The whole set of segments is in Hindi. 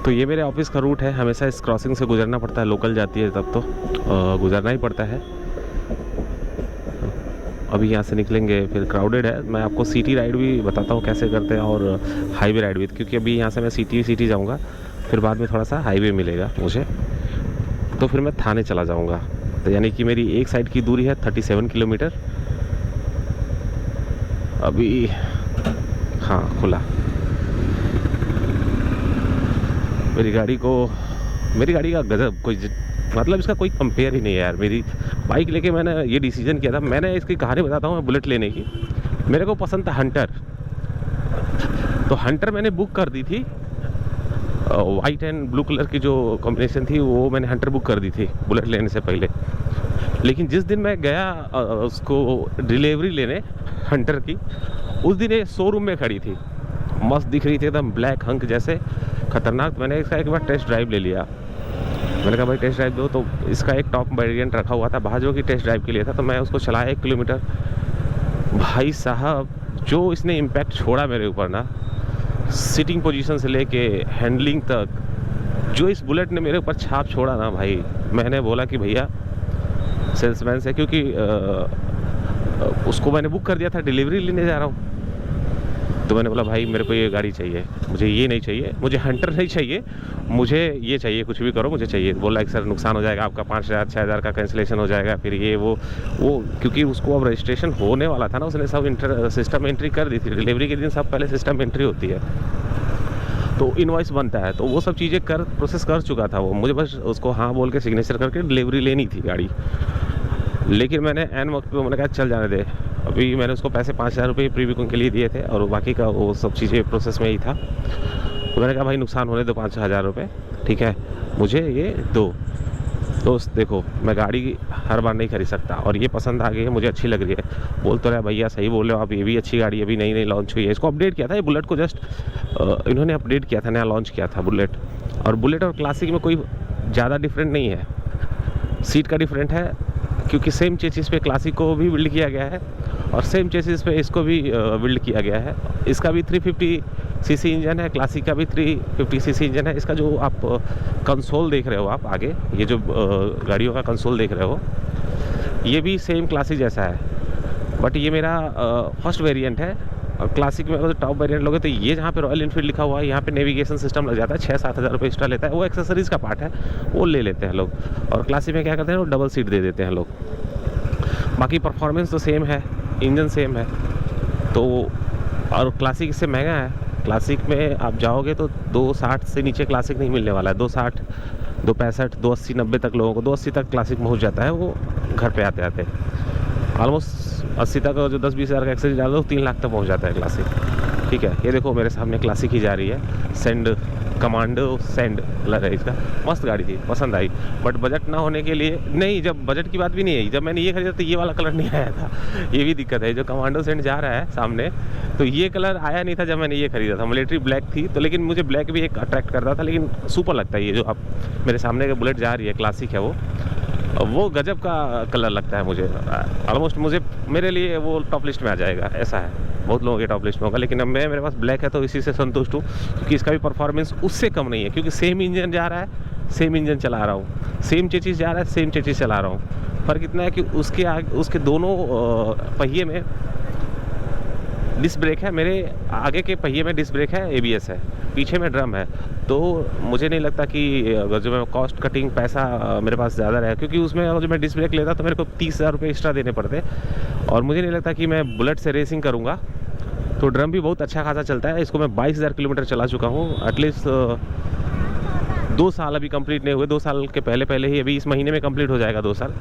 तो ये मेरे ऑफिस का रूट है, हमेशा इस क्रॉसिंग से गुजरना पड़ता है, लोकल जाती है तब तो गुजरना ही पड़ता है। अभी यहाँ से निकलेंगे, फिर क्राउडेड है। मैं आपको सिटी राइड भी बताता हूँ कैसे करते हैं और हाईवे राइड भी, क्योंकि अभी यहाँ से मैं सिटी जाऊँगा, फिर बाद में थोड़ा सा हाईवे मिलेगा मुझे, तो फिर मैं थाने चला जाऊँगा। तो यानी कि मेरी एक साइड की दूरी है 37 किलोमीटर। अभी हाँ खुला। मेरी गाड़ी का गजब, कोई मतलब इसका कोई कंपेयर ही नहीं है यार। मेरी बाइक लेके मैंने ये डिसीजन किया था, मैंने इसकी कहानी बताता हूँ, मैं बुलेट लेने की। मेरे को पसंद था हंटर, तो हंटर मैंने बुक कर दी थी। वाइट एंड ब्लू कलर की जो कॉम्बिनेशन थी वो मैंने हंटर बुक कर दी थी बुलेट लेने से पहले। लेकिन जिस दिन मैं गया उसको डिलीवरी लेने हंटर की, उस दिन ये शोरूम में खड़ी थी, मस्त दिख रही थी एकदम ब्लैक हंक जैसे, खतरनाक। मैंने इसका एक बार टेस्ट ड्राइव ले लिया। मैंने कहा भाई टेस्ट ड्राइव दो, तो इसका एक टॉप वेरिएंट रखा हुआ था भाजो की टेस्ट ड्राइव के लिए था, तो मैं उसको चलाया 1 किलोमीटर। भाई साहब जो इसने इम्पैक्ट छोड़ा मेरे ऊपर ना, सिटिंग पोजीशन से लेके हैंडलिंग तक, जो इस बुलेट ने मेरे ऊपर छाप छोड़ा ना भाई, मैंने बोला कि भैया सेल्समैन से, क्योंकि उसको मैंने बुक कर दिया था, डिलीवरी लेने जा रहा हूँ, तो मैंने बोला भाई मेरे को ये गाड़ी चाहिए, मुझे ये नहीं चाहिए, मुझे हंटर नहीं चाहिए, मुझे ये चाहिए, कुछ भी करो मुझे चाहिए। बोला कि सर नुकसान हो जाएगा आपका, 5,000-6,000 का कैंसिलेशन हो जाएगा, फिर ये वो क्योंकि उसको अब रजिस्ट्रेशन होने वाला था ना, उसने सब सिस्टम एंट्री कर दी थी। डिलीवरी के दिन सब पहले सिस्टम एंट्री होती है, तो इनवॉइस बनता है, तो वो सब चीज़ें प्रोसेस कर चुका था वो। मुझे बस उसको हाँ बोल के सिग्नेचर करके डिलीवरी लेनी थी गाड़ी। लेकिन मैंने एन वक्त पे मैंने कहा चल जाने दे। अभी मैंने उसको पैसे 5,000 रुपये प्री बुकिंग के लिए दिए थे, और बाकी का वो सब चीज़ें प्रोसेस में ही था। तो मैंने कहा भाई नुकसान होने दो 5,000 रुपये, ठीक है, मुझे ये दो। दोस्त देखो मैं गाड़ी हर बार नहीं खरीद सकता, और ये पसंद आ गई है, मुझे अच्छी लग रही है। बोल तो रहे भैया सही बोल रहे हो आप, ये भी अच्छी गाड़ी अभी नई लॉन्च हुई है। इसको अपडेट किया था, ये बुलेट को जस्ट इन्होंने अपडेट किया था, नया लॉन्च किया था बुलेट। और बुलेट और क्लासिक में कोई ज़्यादा डिफरेंट नहीं है, सीट का डिफरेंट है, क्योंकि सेम चेसिस पे क्लासिक को भी बिल्ड किया गया है, और सेम चेसिस पे इसको भी बिल्ड किया गया है। इसका भी 350 सीसी इंजन है, क्लासिक का भी 350 सीसी इंजन है। इसका जो आप कंसोल देख रहे हो आप आगे, ये जो गाड़ियों का कंसोल देख रहे हो, ये भी सेम क्लासिक जैसा है, बट ये मेरा फर्स्ट वेरिएंट है। और क्लासिक में अगर टॉप वेरिएंट लोगे तो ये जहाँ पे रॉयल इनफील्ड लिखा हुआ है, यहाँ पे नेविगेशन सिस्टम लग जाता है, 6-7 हज़ार रुपये एक्स्ट्रा लेता है, वो एक्सेसरीज़ का पार्ट है, वो ले लेते हैं लोग। और क्लासिक में क्या करते हैं, वो डबल सीट दे देते हैं लोग। बाकी परफॉर्मेंस तो सेम है, इंजन सेम है, तो और क्लासिक इससे महंगा है। क्लासिक में आप जाओगे तो 260 से नीचे क्लासिक नहीं मिलने वाला है। 260, 265, 280, 90 तक लोगों को, 280 तक क्लासिक पहुँच जाता है वो घर पे आते आते। ऑलमोस्ट 80 तक, जो 10-20 हज़ार का एक्सेसरी डाल दो 3 लाख तक पहुंच जाता है क्लासिक, ठीक है। ये देखो मेरे सामने क्लासिक ही जा रही है, सेंड कमांडो सेंड कलर है इसका, मस्त गाड़ी थी, पसंद आई। बट बजट ना होने के लिए नहीं, जब बजट की बात भी नहीं आई, जब मैंने ये खरीदा तो ये वाला कलर नहीं आया था, ये भी दिक्कत है। जो कमांडो सेंड जा रहा है सामने, तो ये कलर आया नहीं था जब मैंने ये खरीदा था, मिलिट्री ब्लैक थी, तो लेकिन मुझे ब्लैक भी एक अट्रैक्ट करता था, लेकिन सुपर लगता है। ये जो आप मेरे सामने का बुलेट जा रही है क्लासिक है, वो गजब का कलर लगता है मुझे। ऑलमोस्ट मेरे लिए वो टॉप लिस्ट में आ जाएगा, ऐसा है। बहुत लोगों के टॉप लिस्ट में होगा, लेकिन अब मेरे पास ब्लैक है तो इसी से संतुष्ट हूँ, क्योंकि इसका भी परफॉर्मेंस उससे कम नहीं है, क्योंकि सेम इंजन जा रहा है, सेम इंजन चला रहा हूँ, सेम चेसिस जा रहा है, सेम चेसिस चला रहा हूँ। फ़र्क इतना है कि उसके दोनों पहिए में डिस्क ब्रेक है, मेरे आगे के पहिए में डिस्क ब्रेक है, ABS है, पीछे में ड्रम है। तो मुझे नहीं लगता कि अगर जो मैं कॉस्ट कटिंग पैसा मेरे पास ज़्यादा रहा, क्योंकि उसमें अगर जो मैं डिस्क ब्रेक लेता तो मेरे को 30,000 रुपये एक्स्ट्रा देने पड़ते, और मुझे नहीं लगता कि मैं बुलेट से रेसिंग करूँगा। तो ड्रम भी बहुत अच्छा खासा चलता है, इसको मैं 22,000 किलोमीटर चला चुका हूँ। एटलीस्ट 2 साल अभी कंप्लीट नहीं हुए, 2 साल के पहले ही, अभी इस महीने में कंप्लीट हो जाएगा 2 साल।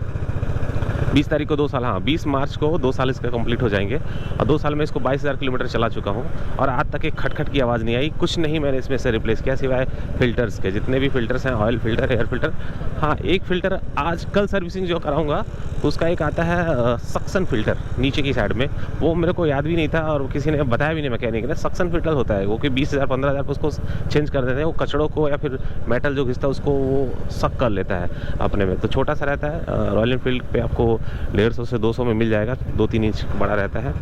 20 तारीख को 2 साल, हाँ 20 मार्च को 2 साल इसका कंप्लीट हो जाएंगे, और 2 साल में इसको 22,000 किलोमीटर चला चुका हूँ, और आज तक एक खटखट की आवाज़ नहीं आई। कुछ नहीं मैंने इसमें से रिप्लेस किया सिवाय फिल्टर्स के, जितने भी फिल्टर्स हैं, ऑयल फिल्टर, एयर फिल्टर। हाँ एक फ़िल्टर आज कल सर्विसिंग जो कराऊँगा तो उसका एक आता है सक्शन फिल्टर नीचे की साइड में, वो मेरे को याद भी नहीं था, और किसी ने बताया भी नहीं मैकेनिक ने। सक्शन फिल्टर होता है वो कि 20,000-15,000 पर उसको चेंज कर देते हैं, वो कचड़ों को या फिर मेटल जो घिसता है उसको वो सक कर लेता है अपने में, तो छोटा सा रहता है। रॉयल एनफील्ड पे आपको 150 से 200 में मिल जाएगा, 2-3 इंच बड़ा रहता है,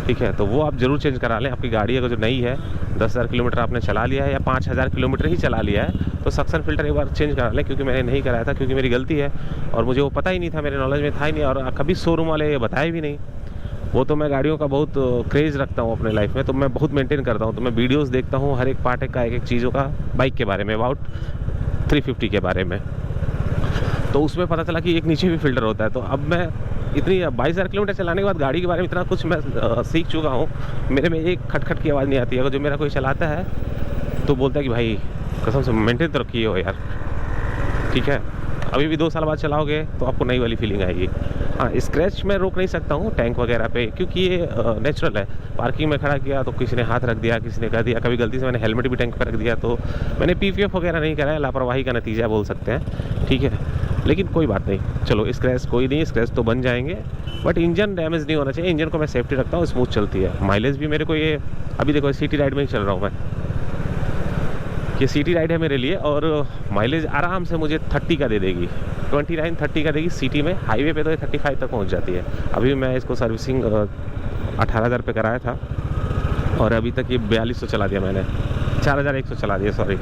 ठीक है। तो वो आप ज़रूर चेंज करा लें। आपकी गाड़ी अगर जो नई है, 10,000 किलोमीटर आपने चला लिया है या 5,000 किलोमीटर ही चला लिया है, तो सक्शन फ़िल्टर एक बार चेंज करा लें, क्योंकि मैंने नहीं कराया था, क्योंकि मेरी गलती है और मुझे वो पता ही नहीं था, मेरे नॉलेज में था ही नहीं, और कभी शोरूम वाले ये बताए भी नहीं। वो तो मैं गाड़ियों का बहुत क्रेज़ रखता हूँ अपने लाइफ में, तो मैं बहुत मेंटेन करता हूँ, तो मैं वीडियोस देखता हूँ हर एक पार्ट का, एक एक चीज़ों का, बाइक के बारे में, अबाउट 350 के बारे में। तो उसमें पता चला कि एक नीचे भी फ़िल्टर होता है। तो अब मैं इतनी 22,000 किलोमीटर चलाने के बाद गाड़ी के बारे में इतना कुछ मैं सीख चुका हूँ, मेरे में एक खटखट की आवाज़ नहीं आती है। अगर जो मेरा कोई चलाता है तो बोलता है कि भाई कसम से मेंटेन तो रखिए हो यार, ठीक है। अभी भी 2 साल बाद चलाओगे तो आपको नई वाली फीलिंग आएगी। हाँ, स्क्रैच मैं रोक नहीं सकता हूँ टैंक वगैरह पे, क्योंकि ये नेचुरल है। पार्किंग में खड़ा किया तो किसी ने हाथ रख दिया, किसी ने कर दिया, कभी गलती से मैंने हेलमेट भी टैंक पर रख दिया, तो मैंने पीपीएफ वगैरह नहीं कराया, लापरवाही का नतीजा बोल सकते हैं, ठीक है। लेकिन कोई बात नहीं, चलो स्क्रैच कोई नहीं, स्क्रैच तो बन जाएंगे, बट इंजन डैमेज नहीं होना चाहिए। इंजन को मैं सेफ्टी रखता हूँ, स्मूथ चलती है। माइलेज भी मेरे को ये, अभी देखो सिटी राइड में ही चल रहा हूँ मैं, ये सिटी राइड है मेरे लिए, और माइलेज आराम से मुझे 30 का दे देगी, 29-30 का देगी सिटी में। हाईवे पे तो ये 35 तक पहुंच जाती है। अभी मैं इसको सर्विसिंग 18,000 पे कराया था, और अभी तक ये 4200 चला दिया मैंने, 4100 चला दिया, सॉरी।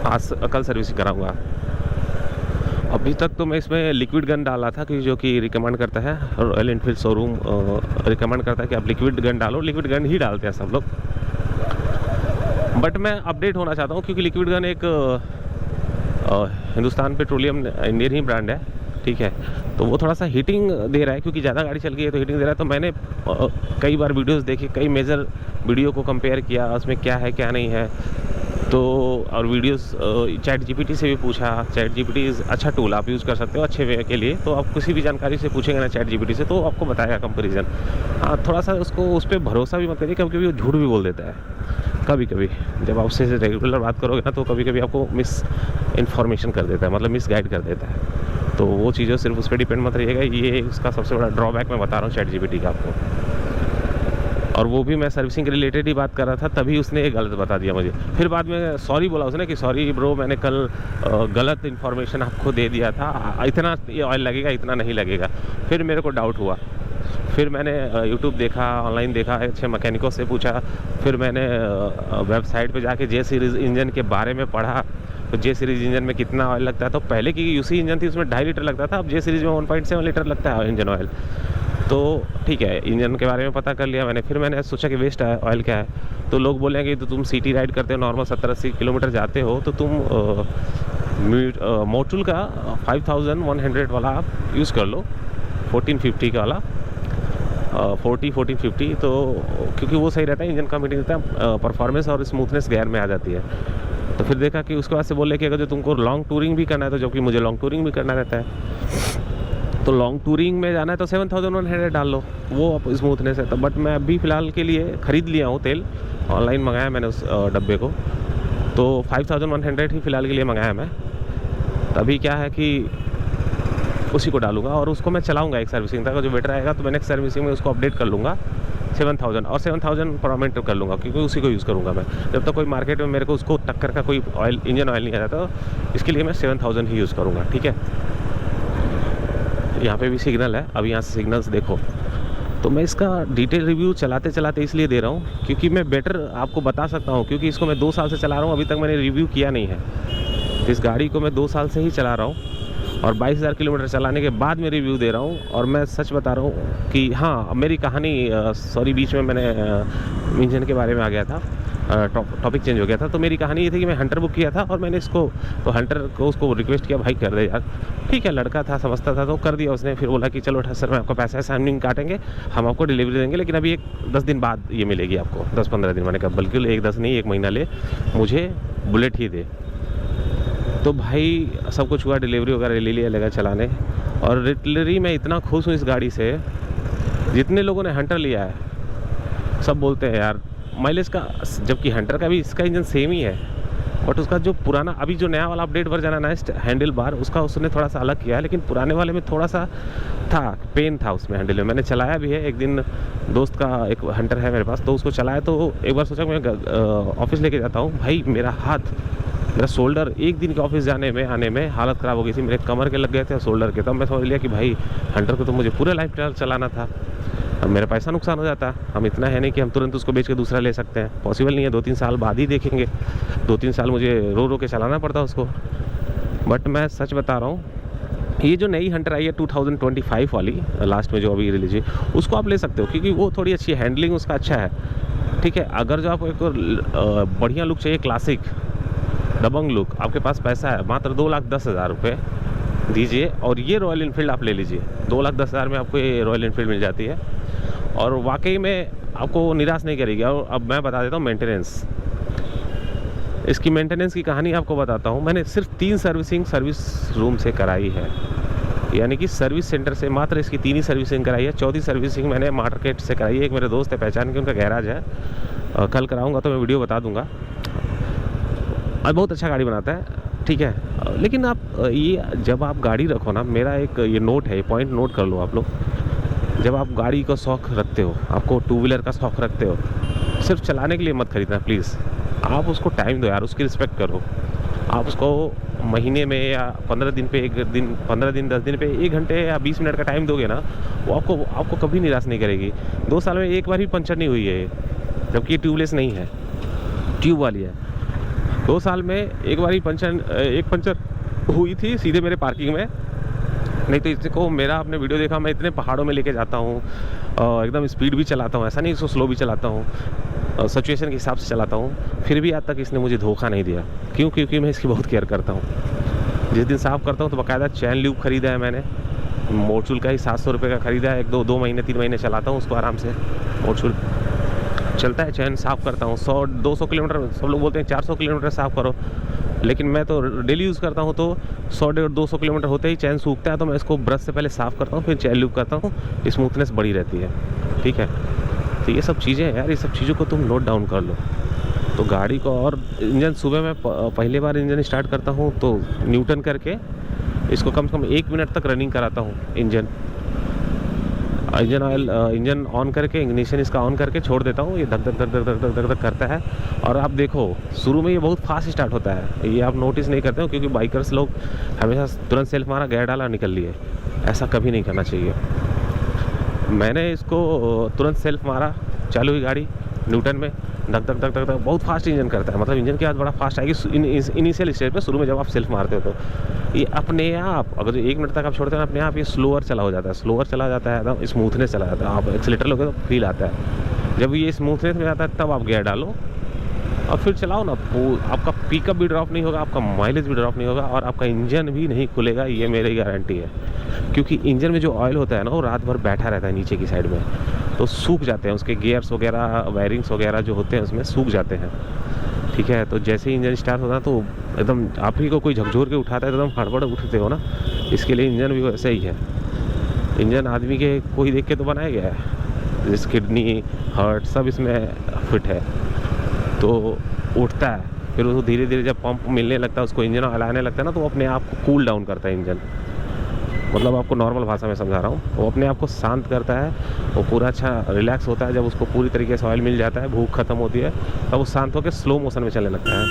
आज कल सर्विसिंग कराऊंगा। अभी तक तो मैं इसमें लिक्विड गन डाला था, कि जो कि रिकमेंड करता है रॉयल एनफील्ड शोरूम, रिकमेंड करता है कि आप लिक्विड गन डालो। लिक्विड गन ही डालते हैं सब लोग, बट मैं अपडेट होना चाहता हूँ, क्योंकि लिक्विड गन एक हिंदुस्तान पेट्रोलियम इंडियन ही ब्रांड है, ठीक है। तो वो थोड़ा सा हीटिंग दे रहा है, क्योंकि ज़्यादा गाड़ी चल गई है तो हीटिंग दे रहा है। तो मैंने कई बार वीडियोस देखी, कई मेजर वीडियो को कंपेयर किया, उसमें क्या है क्या नहीं है। तो और वीडियोस चैट जीपीटी से भी पूछा। चैट जीपीटी अच्छा टूल, आप यूज़ कर सकते हो अच्छे वे के लिए। तो आप किसी भी जानकारी से पूछेंगे ना चैट जीपीटी से, तो आपको बताएगा कंपैरिजन। हाँ, थोड़ा सा उसको, उस पर भरोसा भी मत करिए, कभी कभी वो झूठ भी बोल देता है। कभी कभी जब आप उससे रेगुलर बात करोगे ना, तो कभी कभी आपको मिस इन्फॉर्मेशन कर देता है, मतलब मिस गाइड कर देता है। तो वो चीज़ें सिर्फ उस पर डिपेंड मत रहिएगा। ये उसका सबसे बड़ा ड्रॉबैक मैं बता रहा हूँ चैट जीपीटी का आपको। और वो भी मैं सर्विसिंग के रिलेटेड ही बात कर रहा था, तभी उसने ये गलत बता दिया मुझे। फिर बाद में सॉरी बोला उसने कि सॉरी ब्रो, मैंने कल गलत इन्फॉर्मेशन आपको दे दिया था, इतना ये ऑयल लगेगा, इतना नहीं लगेगा। फिर मेरे को डाउट हुआ, फिर मैंने यूट्यूब देखा, ऑनलाइन देखा, अच्छे मैकेनिकों से पूछा, फिर मैंने वेबसाइट पे जाके जे सीरीज़ इंजन के बारे में पढ़ा। तो जे सीरीज़ इंजन में कितना ऑयल लगता है, तो पहले की यूसी इंजन थी उसमें 2.5 लीटर लगता था, अब जे सीरीज़ में 1.7 लीटर लगता है इंजन ऑयल। तो ठीक है, इंजन के बारे में पता कर लिया मैंने। फिर मैंने सोचा कि वेस्ट ऑयल क्या है, तो लोग बोले कि तो तुम सिटी राइड करते हो, नॉर्मल 70-80 किलोमीटर जाते हो, तो तुम मोटुल का 5100 वाला आप यूज़ कर लो, 1450 का वाला, 1450। तो क्योंकि वो सही रहता है, इंजन कम हीटिंग देता है, परफॉर्मेंस और स्मूथनेस गेयर में आ जाती है। तो फिर देखा कि उसके बाद से बोले कि अगर जो तुमको लॉन्ग टूरिंग भी करना है, तो जबकि मुझे लॉन्ग टूरिंग भी करना रहता है, तो लॉन्ग टूरिंग में जाना है तो 7100 डाल लो, वो आप स्मूथनेस है। तो बट मैं अभी फ़िलहाल के लिए ख़रीद लिया हूँ तेल, ऑनलाइन मंगाया मैंने उस डब्बे को, तो 5100 ही फ़िलहाल के लिए मंगाया मैं। तभी क्या है कि उसी को डालूंगा और उसको मैं चलाऊंगा एक सर्विसिंग तक, जो बेटर आएगा तो मैं नेक्स्ट सर्विसिंग में उसको अपडेट कर लूँगा 7000, और 7000 परमानेंट कर लूँगा, क्योंकि उसी को यूज़ करूँगा मैं। जब तक कोई मार्केट में मेरे को उसको टक्कर का कोई ऑयल, इंजन ऑयल नहीं आ जाता, तो इसके लिए मैं 7000 ही यूज़ करूँगा, ठीक है। यहाँ पे भी सिग्नल है, अब यहाँ से सिग्नल्स देखो। तो मैं इसका डिटेल रिव्यू चलाते चलाते इसलिए दे रहा हूँ क्योंकि मैं बेटर आपको बता सकता हूँ, क्योंकि इसको मैं 2 साल से चला रहा हूँ, अभी तक मैंने रिव्यू किया नहीं है। तो इस गाड़ी को मैं 2 साल से ही चला रहा हूँ और 22,000 किलोमीटर चलाने के बाद मैं रिव्यू दे रहा हूँ। और मैं सच बता रहा हूँ कि हाँ, मेरी कहानी सॉरी बीच में मैंने इंजन के बारे में आ गया था, टॉपिक चेंज हो गया था। तो मेरी कहानी ये थी कि मैं हंटर बुक किया था और मैंने इसको, तो हंटर को उसको रिक्वेस्ट किया, भाई कर दे यार। ठीक है, लड़का था, समझता था, तो कर दिया उसने। फिर बोला कि चलो सर मैं आपका पैसा है, साइनिंग काटेंगे, हम आपको डिलीवरी देंगे, लेकिन अभी 10 दिन बाद ये मिलेगी आपको, 10-15 दिन। मैंने कहा बल्कि 10 नहीं 1 महीना ले, मुझे बुलेट ही दे। तो भाई सब कुछ हुआ, डिलीवरी वगैरह ले लिया, लगा चलाने। और लिटरली मैं इतना खुश हूँ इस गाड़ी से, जितने लोगों ने हंटर लिया है सब बोलते हैं यार माइलेज का, जबकि हंटर का भी इसका इंजन सेम ही है, बट उसका जो पुराना, अभी जो नया वाला अपडेट वर्जन है ना, हैंडल बार उसका उसने थोड़ा सा अलग किया है, लेकिन पुराने वाले में थोड़ा सा था, पेन था उसमें हैंडल में। मैंने चलाया भी है, एक दिन दोस्त का एक हंटर है मेरे पास, तो उसको चलाया, तो एक बार सोचा मैं ऑफिस लेके जाता हूँ, भाई मेरा हाथ मेरा शोल्डर एक दिन के ऑफिस जाने में आने में हालत ख़राब हो गई थी, मेरे कमर के लग गए थे और शोल्डर के। तब मैं समझ लिया कि भाई हंटर को तो मुझे पूरा लाइफ टाइम चलाना था, अब मेरा पैसा नुकसान हो जाता। हम इतना है नहीं कि हम तुरंत उसको बेच के दूसरा ले सकते हैं, पॉसिबल नहीं है, 2-3 साल बाद ही देखेंगे। 2-3 साल मुझे रो रो के चलाना पड़ता उसको। बट मैं सच बता रहा हूँ, ये जो नई हंटर आई है 2025 वाली, लास्ट में जो अभी रिलीज हुई, उसको आप ले सकते हो क्योंकि वो थोड़ी अच्छी है, हैंडलिंग उसका अच्छा है। ठीक है, अगर जो आपको एक बढ़िया लुक चाहिए, क्लासिक दबंग लुक, आपके पास पैसा है, मात्र 2,10,000 रुपये दीजिए और ये रॉयल इनफील्ड आप ले लीजिए। 2,10,000 में आपको ये रॉयल इनफील्ड मिल जाती है और वाकई में आपको निराश नहीं करेगी। और अब मैं बता देता हूँ मेंटेनेंस, इसकी मेंटेनेंस की कहानी आपको बताता हूँ। मैंने सिर्फ 3 सर्विसिंग सर्विस रूम से कराई है, यानी कि सर्विस सेंटर से मात्र इसकी 3 ही सर्विसिंग कराई है। 4थी सर्विसिंग मैंने मार्केट से कराई है। एक मेरे दोस्त है पहचान के, उनका गैराज है, कल कराऊंगा तो मैं वीडियो बता दूंगा। और बहुत अच्छा गाड़ी बनाता है, ठीक है। लेकिन आप ये जब आप गाड़ी रखो ना, मेरा एक ये नोट है, ये पॉइंट नोट कर लो आप लोग। जब आप गाड़ी का शौक़ रखते हो, आपको 2 व्हीलर का शौक़ रखते हो, सिर्फ चलाने के लिए मत खरीदना प्लीज़। आप उसको टाइम दो यार, उसकी रिस्पेक्ट करो। आप उसको महीने में या 15 दिन पे 1 दिन, 15 दिन 10 दिन पे 1 घंटे या 20 मिनट का टाइम दोगे ना, वो आपको कभी निराश नहीं करेगी। 2 साल में एक बार भी पंचर नहीं हुई है, जबकि ये ट्यूबलेस नहीं है, ट्यूब वाली है। 2 साल में एक बार ही पंचर हुई थी सीधे मेरे पार्किंग में। नहीं तो इसको मेरा आपने वीडियो देखा, मैं इतने पहाड़ों में लेके जाता हूँ, एकदम स्पीड भी चलाता हूँ, ऐसा नहीं इसको स्लो भी चलाता हूँ, सिचुएशन के हिसाब से चलाता हूँ, फिर भी आज तक इसने मुझे धोखा नहीं दिया। क्यों? क्योंकि मैं इसकी बहुत केयर करता हूँ। जिस दिन साफ़ करता हूँ तो बाकायदा चैन ल्यूब खरीदा है मैंने, मोटचूल का ही 700 रुपये का खरीदा है। 2 महीने 3 महीने चलाता हूँ उसको आराम से, मोटचूल चलता है। चैन साफ़ करता हूँ 100-200 किलोमीटर, सब लोग बोलते हैं 400 किलोमीटर साफ़ करो, लेकिन मैं तो डेली यूज़ करता हूँ, तो 100-150-200 किलोमीटर होते ही चैन सूखता है, तो मैं इसको ब्रश से पहले साफ़ करता हूँ, फिर चैन ल्यूब करता हूँ, स्मूथनेस बढ़ी रहती है। ठीक है, तो ये सब चीज़ें हैं यार, ये सब चीज़ों को तुम नोट डाउन कर लो। तो गाड़ी को, और इंजन सुबह मैं पहली बार इंजन स्टार्ट करता हूँ तो न्यूटन करके इसको कम से कम 1 मिनट तक रनिंग कराता हूँ। इंजन ऑयल, इंजन ऑन करके, इग्निशन इसका ऑन करके छोड़ देता हूँ, ये धक धक धक धक धक धक धक धक करता है। और आप देखो शुरू में ये बहुत फास्ट स्टार्ट होता है, ये आप नोटिस नहीं करते हो क्योंकि बाइकर्स लोग हमेशा तुरंत सेल्फ मारा, गियर डाला, निकल लिए। ऐसा कभी नहीं करना चाहिए। मैंने इसको तुरंत सेल्फ मारा, चालू हुई गाड़ी न्यूटन में, धक धक धक धक धक, बहुत फास्ट इंजन करता है। मतलब इंजन की आवाज़ बड़ा फास्ट आएगी इनिशियल स्टेज पे, शुरू में जब आप सेल्फ मारते हो तो ये अपने आप, अगर 1 मिनट तक आप छोड़ते हो ना, अपने आप ये स्लोअर चला हो जाता है, स्लोअर चला जाता है, एकदम स्मूथनेस चला जाता है। आप एक्सीलेटर लोगे तो फील आता है। जब ये स्मूथनेस में आता है तब आप गियर डालो और फिर चलाओ ना, वो आपका पिकअप भी ड्रॉप नहीं होगा, आपका माइलेज भी ड्रॉप नहीं होगा और आपका इंजन भी नहीं खुलेगा, ये मेरी गारंटी है। क्योंकि इंजन में जो ऑयल होता है ना, वो रात भर बैठा रहता है नीचे की साइड में, तो सूख जाते हैं उसके गियर्स वगैरह, वायरिंग्स वगैरह जो होते हैं उसमें सूख जाते हैं। ठीक है, तो जैसे ही इंजन स्टार्ट होता है तो एकदम आप ही को कोई झकझोर के उठाता है तो एकदम हड़बड़ उठते हो ना, इसके लिए इंजन भी वैसे ही है। इंजन आदमी के कोई देख के तो बनाया गया है, जिस किडनी, हार्ट सब इसमें फिट है, तो उठता है। फिर वो धीरे धीरे जब पंप मिलने लगता है, उसको इंजन हिलाने लगता है ना, तो वो अपने आप को कूल डाउन करता है इंजन। मतलब आपको नॉर्मल भाषा में समझा रहा हूँ, वो अपने आप को शांत करता है, वो पूरा अच्छा रिलैक्स होता है। जब उसको पूरी तरीके से ऑयल मिल जाता है, भूख खत्म होती है, तब वो शांत होकर स्लो मोशन में चलने लगता है।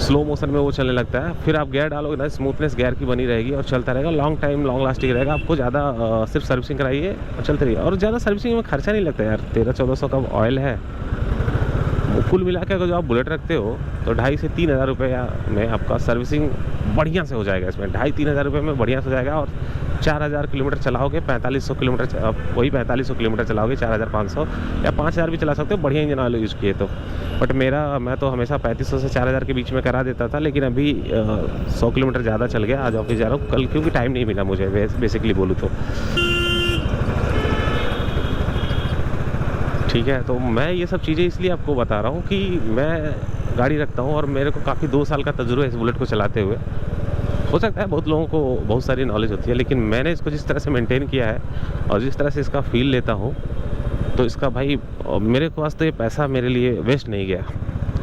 स्लो मोशन में वो चलने लगता है। फिर आप गियर डालोगे ना, स्मूथनेस गियर की बनी रहेगी और चलता रहेगा, लॉन्ग टाइम लॉन्ग लास्टिंग रहेगा। आपको ज़्यादा सिर्फ सर्विसिंग कराइए और चलते रहिए, और ज़्यादा सर्विसिंग में खर्चा नहीं लगता यार। 1300-1400 का ऑयल है। कुल मिला के अगर जो आप बुलेट रखते हो तो 2500 से 3000 रुपये में आपका सर्विसिंग बढ़िया से हो जाएगा। इसमें 2500-3000 रुपये में बढ़िया से हो जाएगा। और 4000 किलोमीटर चलाओगे, 4500 किलोमीटर, वही 4500 किलोमीटर चलाओगे, 4500 या 5000 भी चला सकते हो, बढ़िया इंजन ऑयल यूज़ किए तो। बट मैं तो हमेशा 3500 से 4000 के बीच में करा देता था, लेकिन अभी 100 किलोमीटर ज़्यादा चल गया। आज ऑफिस जा रहा हूँ कल, क्योंकि टाइम नहीं मिला मुझे बेसिकली बोलूँ तो। ठीक है, तो मैं ये सब चीज़ें इसलिए आपको बता रहा हूँ कि मैं गाड़ी रखता हूँ और मेरे को काफ़ी 2 साल का तजुर्बा है इस बुलेट को चलाते हुए। हो सकता है बहुत लोगों को बहुत सारी नॉलेज होती है, लेकिन मैंने इसको जिस तरह से मेंटेन किया है और जिस तरह से इसका फील लेता हूँ, तो इसका भाई मेरे पास तो ये पैसा मेरे लिए वेस्ट नहीं गया।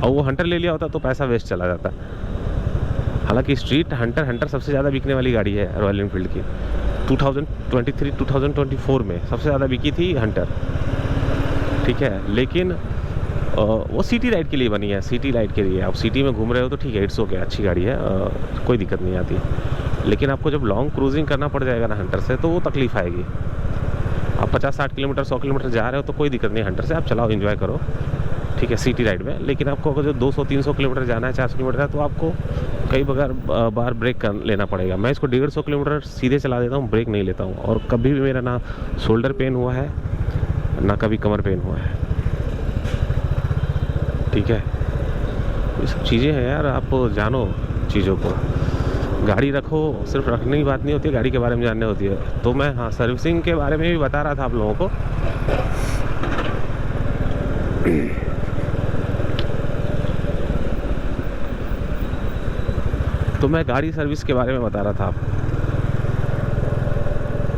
और वो हंटर ले लिया होता तो पैसा वेस्ट चला जाता। हालांकि स्ट्रीट हंटर सबसे ज़्यादा बिकने वाली गाड़ी है रॉयल एनफील्ड की। 2023-2024 में सबसे ज़्यादा बिकी थी हंटर। ठीक है, लेकिन वो सिटी राइड के लिए बनी है, सिटी राइड के लिए। आप सिटी में घूम रहे हो तो ठीक है, इट्स ओके, अच्छी गाड़ी है, कोई दिक्कत नहीं आती। लेकिन आपको जब लॉन्ग क्रूजिंग करना पड़ जाएगा ना हंटर से, तो वो तकलीफ़ आएगी। आप 50-60 किलोमीटर 100 किलोमीटर जा रहे हो तो कोई दिक्कत नहीं, हंटर से आप चलाओ, एंजॉय करो, ठीक है, सिटी राइड में। लेकिन आपको अगर जो 200-300 किलोमीटर जाना है, 400 किलोमीटर है, तो आपको कई बार ब्रेक कर लेना पड़ेगा। मैं इसको 150 किलोमीटर सीधे चला देता हूँ, ब्रेक नहीं लेता हूँ। और कभी भी मेरा ना शोल्डर पेन हुआ है, ना कभी कमर पेन हुआ है, ठीक है। ये सब चीज़ें हैं यार, आप जानो चीज़ों को। गाड़ी रखो, सिर्फ रखने की बात नहीं होती है, गाड़ी के बारे में जानने होती है। तो मैं हाँ, सर्विसिंग के बारे में भी बता रहा था आप लोगों को। तो मैं गाड़ी सर्विस के बारे में बता रहा था आपको।